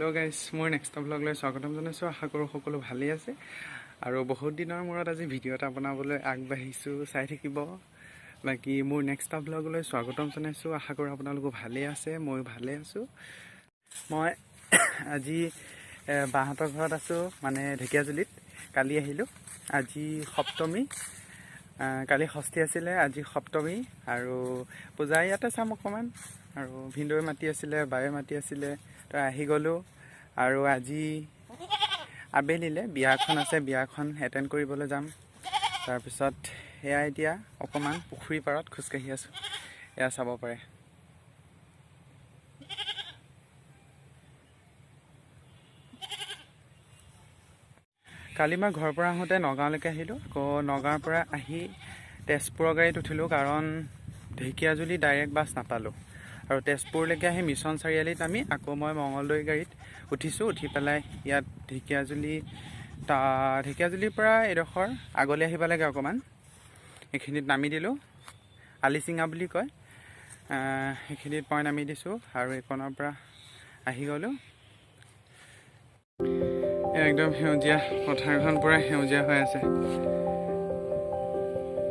hello guys मोर next व्लगলৈ স্বাগতম জনাইছো আশা কৰো সকলো ভালেই আছে আৰু বহুত দিনৰ মূৰত আজি ভিডিও এটা বনাবলৈ আগবাঢ়িছো চাই থাকিব বাকি মোৰ নেক্সট വ്লগলৈ স্বাগতম জনাইছো আশা কৰো আপোনালোক ভালেই আছে মই ভালে আছো মই আজি বাহতৰ ঘৰত আছো মানে ঢেকিয়াজুলিত কালি আহিলো আজি সপ্তমী কালি ষষ্ঠী আছিল আজি সপ্তমী আৰু পূজা ইয়াতে চাম অকমান আৰু ভিন্দই মাটি আছিল বায়ে মাটি আছিল তো আহি গলো আৰু আজি আবেলিলে বিয়াখন আছে বিয়াখন এটেন্ড কৰিবলৈ যাম তাৰ পিছত এয়া এতিয়া অকমান পুখুৰী পাৰত খুজকাহি আছো এয়া চাব পাৰে কালি মই ঘৰৰ পৰা আহোতে নগাঁৱলৈকে আহিলো আকৌ নগাঁৱৰ পৰা আহি তেজপুৰৰ গাড়ীত উঠিলো কাৰণ ঢেকিয়াজুলি ডাইৰেক্ট বাছ নাপালো আৰু তেজপুৰলৈকে আহি মিছন চাৰিআলিত আমি আকৌ মই মঙ্গলদৈ গাড়ীত উঠিছো উঠি পেলাই ইয়াত ঢেকিয়াজুলিৰ পৰা এডোখৰ আগলৈ আহিব লাগে অকমান এখিনিত নামি দিলো আলিচিঙা বুলি কয় এখিনিত মই নামি দিছো আৰু এইকনৰ পৰা আহি গলো একদম হেউজিয়া পথাৰখন পুৰা হেউজিয়া হৈ আছে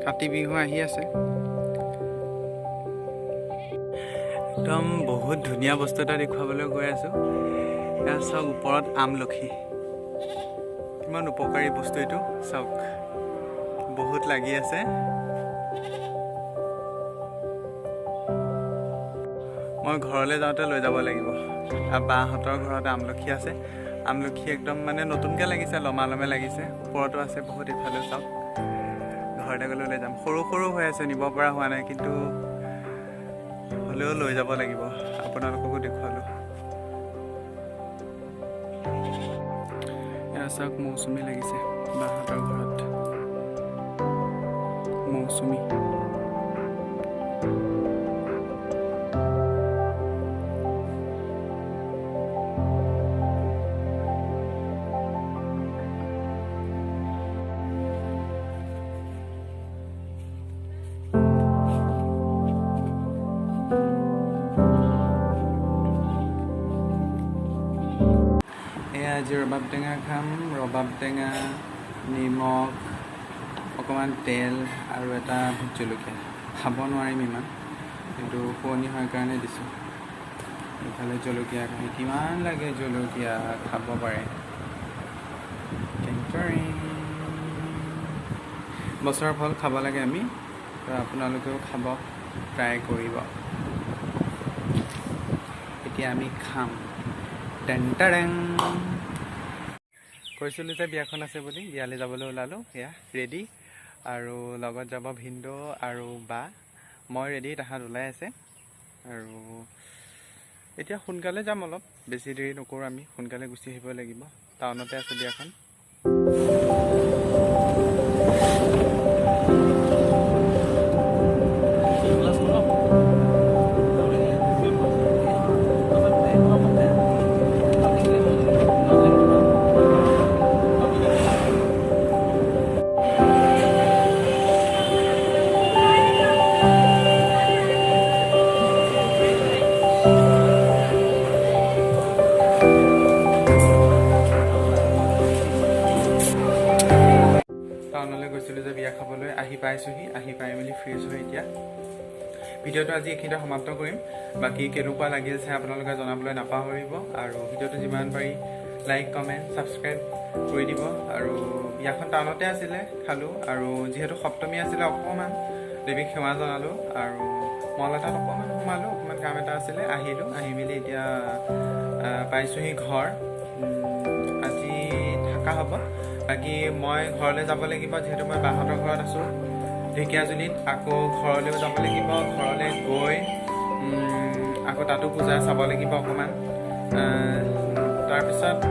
কাতি বিহু আহি আছে একদম বহুত ধুনীয়া বস্তু এটা দেখুৱাবলৈ গৈ আছো এয়া চাওক ওপৰত আমলখি কিমান উপকাৰী বস্তু এইটো চাওক বহুত লাগি আছে মই ঘৰলৈ যাওঁতে লৈ যাব লাগিব আৰু বাহঁতৰ ঘৰত আমলখি আছে আমলখি একদম মানে নতুনকৈ লাগিছে লমালমে লাগিছে ওপৰতো আছে বহুত ইফালে চাওক ঘৰতে গ'লে লৈ যাম সৰু সৰু হৈ আছে নিব পৰা হোৱা নাই কিন্তু হ'লেও লৈ যাব লাগিব আপোনালোককো দেখুৱালো এয়া চাওক মৌচুমী লাগিছে বাহঁতৰ ঘৰত মৌচুমী আজি ৰবাব টেঙা খাম ৰবাব টেঙা নিমখ অকণমান তেল আৰু এটা ভোট জলকীয়া খাব নোৱাৰিম ইমান কিন্তু পুৰণি হোৱাৰ কাৰণে দিছোঁ এইফালে জলকীয়া কিমান লাগে জলকীয়া খাব পাৰে বছৰৰ ফল খাব লাগে আমি তো আপোনালোকেও খাব ট্ৰাই কৰিব এতিয়া আমি খাম টেন কৈছিলোঁ যে বিয়াখন আছে বুলি বিয়ালৈ যাবলৈ ওলালোঁ এয়া ৰেডি আৰু লগত যাব ভিন্দো আৰু বা মই ৰেডি তাহাঁত ওলাই আছে আৰু এতিয়া সোনকালে যাম অলপ বেছি দেৰি নকৰোঁ আমি সোনকালে গুচি আহিব লাগিব টাউনতে আছে বিয়াখন টাউনলৈ গৈছিলোঁ যে বিয়া খাবলৈ আহি পাইছোঁহি আহি পাই মেলি ফ্ৰেছ হৈ এতিয়া ভিডিঅ'টো আজি এইখিনিতে সমাপ্ত কৰিম বাকী কেনেকুৱা লাগিল চাই আপোনালোকে জনাবলৈ নাপাহৰিব আৰু ভিডিঅ'টো যিমান পাৰি লাইক কমেণ্ট ছাবস্ক্ৰাইব কৰি দিব আৰু বিয়াখন টাউনতে আছিলে খালোঁ আৰু যিহেতু সপ্তমী আছিলে অকণমান দেৱীক সেৱা জনালোঁ আৰু মল এটাত অকণমান সোমালোঁ অকণমান কাম এটা আছিলে আহিলোঁ আহি মেলি এতিয়া পাইছোঁহি ঘৰ আজি থকা হ'ব বাকী মই ঘৰলৈ যাব লাগিব যিহেতু মই বাহঁতৰ ঘৰত আছোঁ ঢেকিয়াজুলিত আকৌ ঘৰলৈও যাব লাগিব ঘৰলৈ গৈ আকৌ তাতো পূজা চাব লাগিব অকণমান তাৰপিছত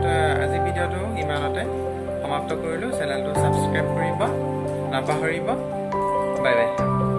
আজি ভিডিঅ'টো ইমানতে সমাপ্ত কৰিলোঁ চেনেলটো ছাবস্ক্ৰাইব কৰিব নাপাহৰিব বাই বাই